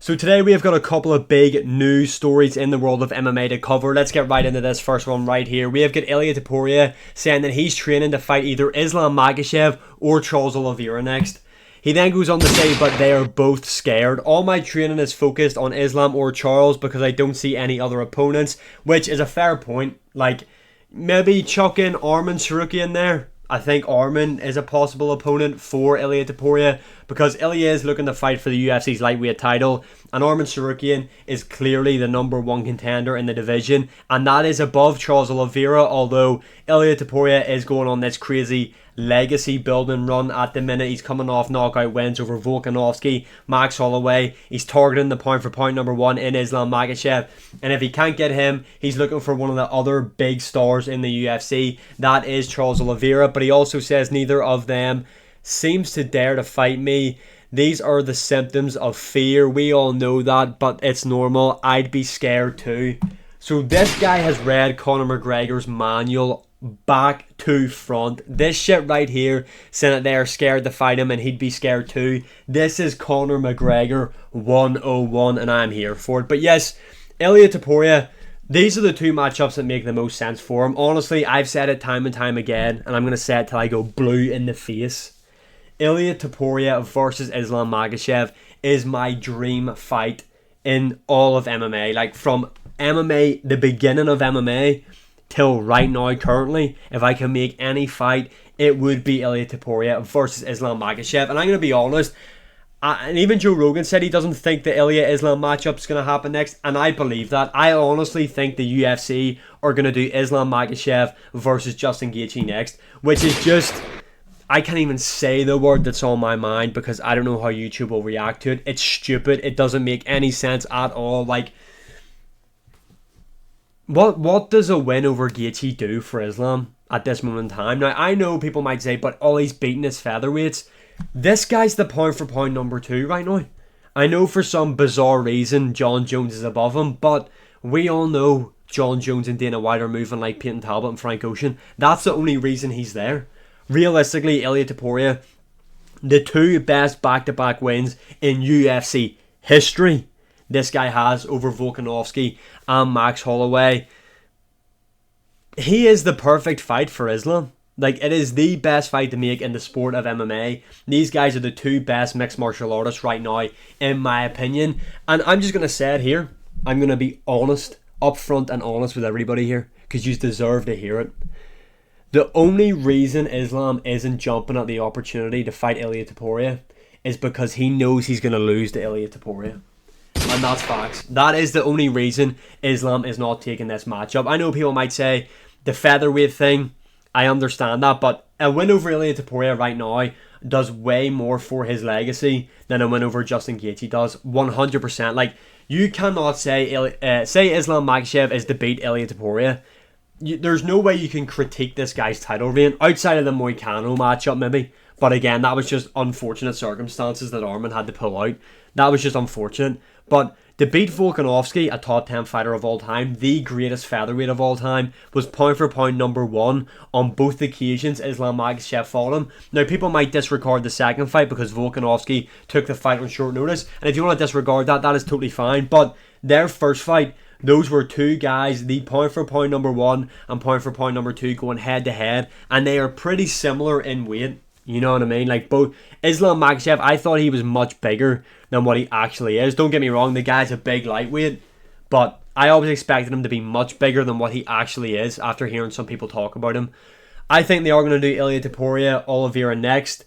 So today we have got a couple of big news stories in the world of MMA to cover. Let's get right into this first one right here. We have got Ilia Topuria saying that he's training to fight either Islam Makhachev or Charles Oliveira next. He then goes on to say, but they are both scared. All my training is focused on Islam or Charles because I don't see any other opponents, which is a fair point. Like, maybe chuck in Arman Saruki in there. I think Arman is a possible opponent for Ilia Topuria because Ilia is looking to fight for the UFC's lightweight title, and Arman Sarukian is clearly the number one contender in the division, and that is above Charles Oliveira, although Ilia Topuria is going on this crazy legacy building run at the minute. He's coming off knockout wins over Volkanovski, Max Holloway. He's targeting the point for point number one in Islam Makhachev, and if he can't get him, he's looking for one of the other big stars in the UFC. That is Charles Oliveira, but he also says neither of them seems to dare to fight me. These are the symptoms of fear. We all know that, but it's normal. I'd be scared too. So this guy has read Conor McGregor's manual back to front. This shit right here saying that they are scared to fight him and he'd be scared too. This is Conor McGregor 101 and I'm here for it. But yes, Ilia Topuria, these are the two matchups that make the most sense for him. Honestly, I've said it time and time again, and I'm going to say it till I go blue in the face. Ilia Topuria versus Islam Makhachev is my dream fight in all of MMA. Like, from MMA, the beginning of MMA, till right now currently, if I can make any fight, it would be Ilia Topuria versus Islam Makhachev. And I'm going to be honest, and even Joe Rogan said he doesn't think the Ilia Islam matchup is going to happen next, and I believe that. I honestly think the UFC are going to do Islam Makhachev versus Justin Gaethje next, which is just, I can't even say the word that's on my mind because I don't know how YouTube will react to it. It's stupid. It doesn't make any sense at all. Like, what does a win over Gaethje do for Islam at this moment in time? Now, I know people might say, but all he's beating is featherweights. This guy's the pound for pound number 2 right now. I know for some bizarre reason John Jones is above him, but we all know John Jones and Dana White are moving like Peyton Talbot and Frank Ocean. That's the only reason he's there. Realistically, Ilia Topuria, the two best back-to-back wins in UFC history, this guy has over Volkanovski and Max Holloway. He is the perfect fight for Islam. Like, it is the best fight to make in the sport of MMA. These guys are the two best mixed martial artists right now, in my opinion. And I'm just going to say it here. I'm going to be honest, upfront and honest with everybody here, because you deserve to hear it. The only reason Islam isn't jumping at the opportunity to fight Ilia Topuria is because he knows he's going to lose to Ilia Topuria. And that's facts. That is the only reason Islam is not taking this matchup. I know people might say the featherweight thing, I understand that, but a win over Ilia Topuria right now does way more for his legacy than a win over Justin Gaethje does. 100%. Like, you cannot say Islam Makhachev is to beat Ilia Topuria. There's no way you can critique this guy's title reign outside of the Moicano matchup maybe. But again, that was just unfortunate circumstances that Arman had to pull out. That was just unfortunate. But to beat Volkanovski, a top 10 fighter of all time, the greatest featherweight of all time, was pound for pound number 1 on both occasions Islam Makhachev fought him. Now, people might disregard the second fight because Volkanovski took the fight on short notice. And if you want to disregard that, that is totally fine. But their first fight, those were two guys, the pound for pound number 1 and pound for pound number 2 going head to head. And they are pretty similar in weight. You know what I mean? Like, both Islam Makhachev, I thought he was much bigger than what he actually is. Don't get me wrong, the guy's a big lightweight, but I always expected him to be much bigger than what he actually is after hearing some people talk about him. I think they are going to do Ilia Topuria, Oliveira next.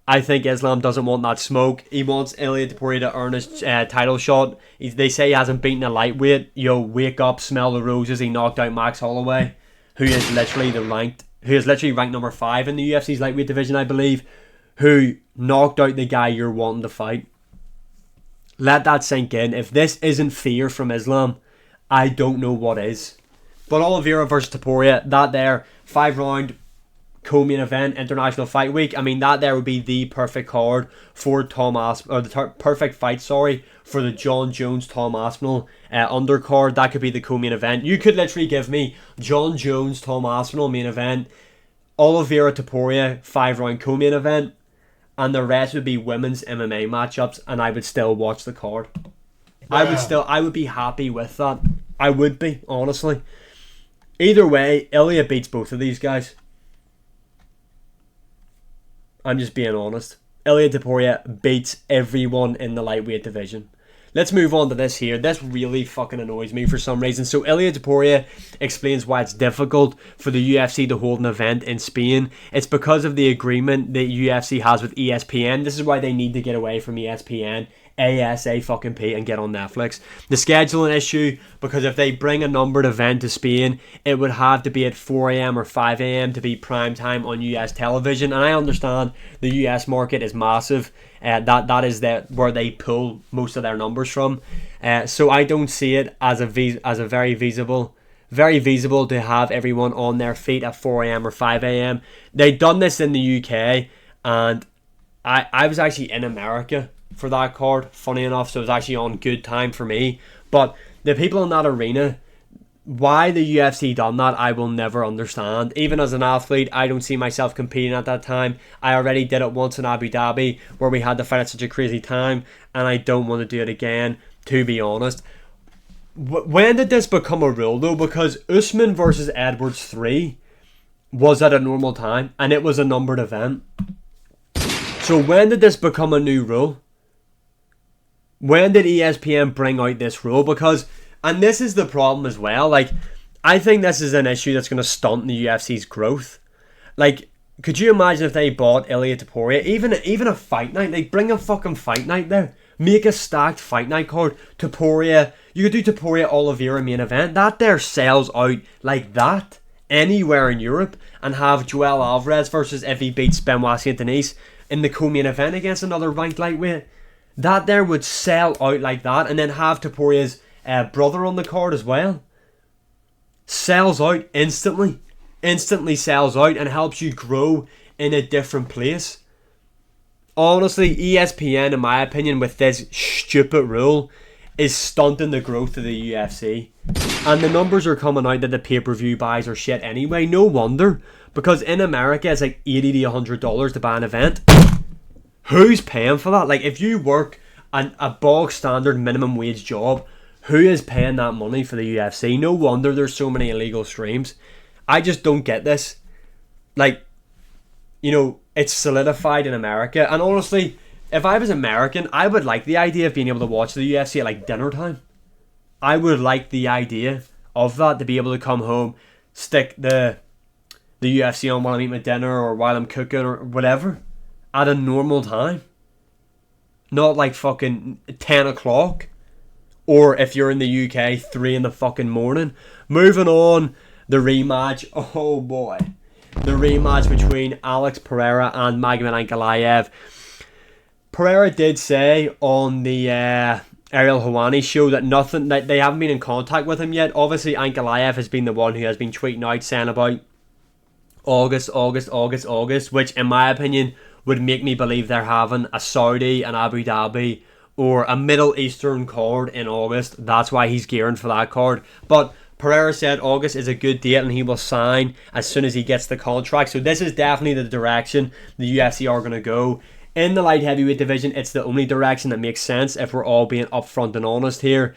I think Islam doesn't want that smoke. He wants Ilia Topuria to earn his title shot. They say he hasn't beaten a lightweight. Yo, wake up, smell the roses. He knocked out Max Holloway, who is literally ranked number 5 in the UFC's lightweight division, I believe, who knocked out the guy you're wanting to fight. Let that sink in. If this isn't fear from Islam, I don't know what is. But Oliveira versus Topuria, that there, 5-round co-main event, International Fight Week. I mean, that there would be the perfect card for perfect fight, for the John Jones Tom Aspinall undercard. That could be the co-main event. You could literally give me John Jones Tom Aspinall main event, Oliveira Topuria 5-round co-main event, and the rest would be women's MMA matchups, and I would still watch the card. I would be happy with that. I would be, honestly. Either way, Ilya beats both of these guys. I'm just being honest. Ilya Topuria beats everyone in the lightweight division. Let's move on to this here. This really fucking annoys me for some reason. So Ilya Topuria explains why it's difficult for the UFC to hold an event in Spain. It's because of the agreement that UFC has with ESPN. This is why they need to get away from ESPN. ASAP and get on Netflix. The scheduling issue, because if they bring a numbered event to Spain, it would have to be at 4 a.m. or 5 a.m. to be prime time on US television. And I understand the US market is massive. That is where they pull most of their numbers from. So I don't see it as a very feasible to have everyone on their feet at 4 a.m. or 5 a.m. They've done this in the UK, and I was actually in America for that card, funny enough, so it was actually on good time for me. But the people in that arena, why the UFC done that, I will never understand. Even as an athlete, I don't see myself competing at that time. I already did it once in Abu Dhabi, where we had to fight at such a crazy time, and I don't want to do it again, to be honest. When did this become a rule, though? Because Usman versus Edwards 3 was at a normal time, and it was a numbered event. So when did this become a new rule? When did ESPN bring out this rule? Because, and this is the problem as well, like, I think this is an issue that's going to stunt the UFC's growth. Like, could you imagine if they bought Ilya Topuria, even a fight night, like, bring a fucking fight night there, make a stacked fight night card, Topuria, you could do Topuria Oliveira main event, that there sells out like that anywhere in Europe, and have Joel Alvarez versus, if he beats Benoit Saint Denis in the co-main event against another ranked lightweight. That there would sell out like that, and then have Topuria's brother on the card as well. Sells out instantly sells out, and helps you grow in a different place. Honestly, ESPN, in my opinion, with this stupid rule, is stunting the growth of the UFC. And the numbers are coming out that the pay-per-view buys are shit anyway. No wonder, because in America it's like $80 to $100 to buy an event. Who's paying for that? Like, if you work a bog standard minimum wage job, who is paying that money for the UFC? No wonder there's so many illegal streams. I just don't get this. Like, you know, it's solidified in America. And honestly, if I was American, I would like the idea of being able to watch the UFC at like dinner time. I would like the idea of that, to be able to come home, stick the UFC on while I'm eating my dinner or while I'm cooking or whatever. At a normal time. Not like fucking 10 o'clock. Or if you're in the UK, 3 in the fucking morning. Moving on, the rematch. Oh boy. The rematch between Alex Pereira and Magomed Ankalaev. Pereira did say on the Ariel Helwani show that they haven't been in contact with him yet. Obviously, Ankalaev has been the one who has been tweeting out saying about August, which in my opinion would make me believe they're having a Saudi and Abu Dhabi or a Middle Eastern card in August. That's why he's gearing for that card. But Pereira said August is a good date and he will sign as soon as he gets the contract. So this is definitely the direction the UFC are going to go. In the light heavyweight division, it's the only direction that makes sense if we're all being upfront and honest here.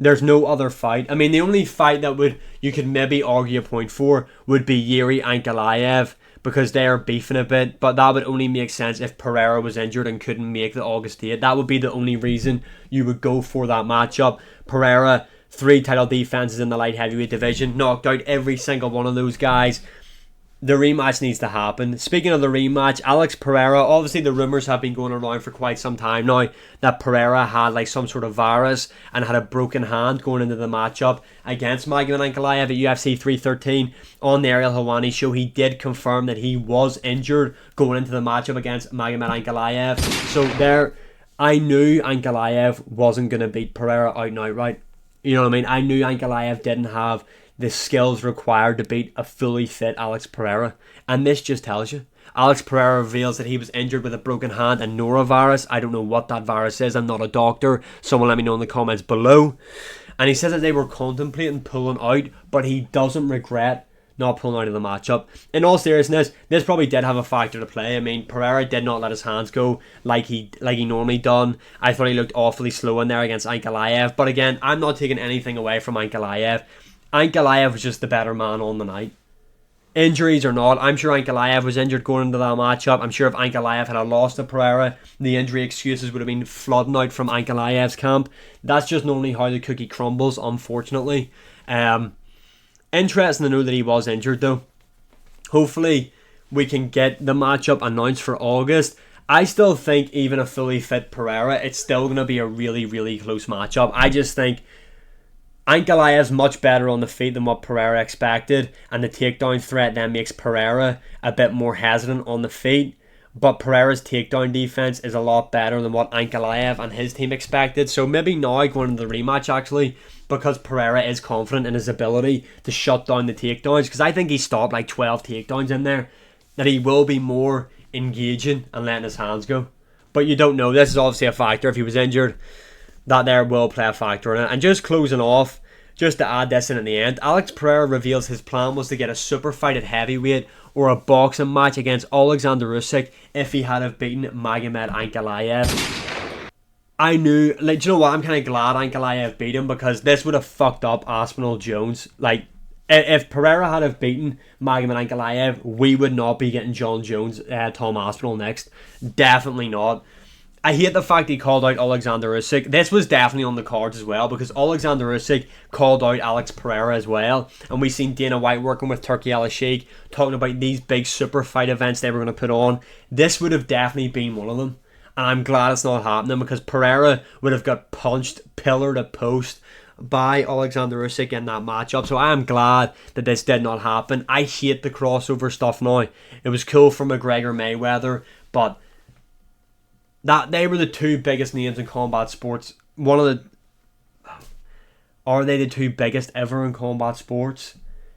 There's no other fight. I mean, the only fight that you could maybe argue a point for would be Yuri Ankalaev, because they are beefing a bit, but that would only make sense if Pereira was injured and couldn't make the August date. That would be the only reason you would go for that matchup. Pereira, 3 title defenses in the light heavyweight division, knocked out every single one of those guys. The rematch needs to happen. Speaking of the rematch, Alex Pereira, obviously the rumours have been going around for quite some time now that Pereira had like some sort of virus and had a broken hand going into the matchup against Magomed Ankalaev at UFC 313. On the Ariel Helwani show, he did confirm that he was injured going into the matchup against Magomed Ankalaev. So I knew Ankalaev wasn't going to beat Pereira out and outright. You know what I mean? I knew Ankalaev didn't have the skills required to beat a fully fit Alex Pereira. And this just tells you. Alex Pereira reveals that he was injured with a broken hand and norovirus. I don't know what that virus is. I'm not a doctor. Someone let me know in the comments below. And he says that they were contemplating pulling out, but he doesn't regret not pulling out of the matchup. In all seriousness, this probably did have a factor to play. I mean, Pereira did not let his hands go like he normally done. I thought he looked awfully slow in there against Ankalaev. But again, I'm not taking anything away from Ankalaev. Ankalaev was just the better man on the night. Injuries or not, I'm sure Ankalaev was injured going into that matchup. I'm sure if Ankalaev had lost to Pereira, the injury excuses would have been flooding out from Ankalaev's camp. That's just normally how the cookie crumbles, unfortunately. Interesting to know that he was injured though. Hopefully we can get the matchup announced for August. I still think even a fully fit Pereira, it's still going to be a really, really close matchup. I just think Ankalaev's much better on the feet than what Pereira expected, and the takedown threat then makes Pereira a bit more hesitant on the feet. But Pereira's takedown defense is a lot better than what Ankalaev and his team expected. So maybe now going into the rematch, actually, because Pereira is confident in his ability to shut down the takedowns, because I think he stopped like 12 takedowns in there, that he will be more engaging and letting his hands go. But you don't know. This is obviously a factor. If he was injured, that there will play a factor in it. And just closing off, just to add this in at the end, Alex Pereira reveals his plan was to get a super fight at heavyweight or a boxing match against Alexander Usyk if he had have beaten Magomed Ankalaev. I knew, like, do you know what? I'm kind of glad Ankalaev beat him, because this would have fucked up Aspinall Jones. Like, if Pereira had have beaten Magomed Ankalaev, we would not be getting John Jones, Tom Aspinall next. Definitely not. I hate the fact he called out Alexander Usyk. This was definitely on the cards as well, because Alexander Usyk called out Alex Pereira as well. And we've seen Dana White working with Turki Al-Sheikh, talking about these big super fight events they were going to put on. This would have definitely been one of them. And I'm glad it's not happening, because Pereira would have got punched pillar to post by Alexander Usyk in that matchup. So I am glad that this did not happen. I hate the crossover stuff now. It was cool for McGregor Mayweather, but that they were the two biggest names in combat sports. Are they the two biggest ever in combat sports?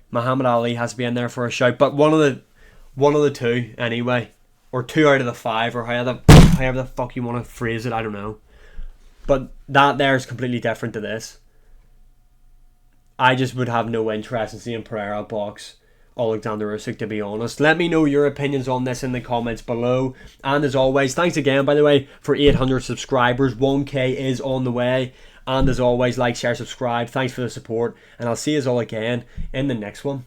Muhammad Ali has to be in there for a shout, but one of the two anyway, or 2 out of the 5, or however the fuck you want to phrase it. I don't know, but that there is completely different to this. I just would have no interest in seeing Pereira box Alexander Usyk, to be honest. Let me know your opinions on this in the comments below. And as always, thanks again, by the way, for 800 subscribers. 1k is on the way. And as always, like, share, subscribe. Thanks for the support. And I'll see you all again in the next one.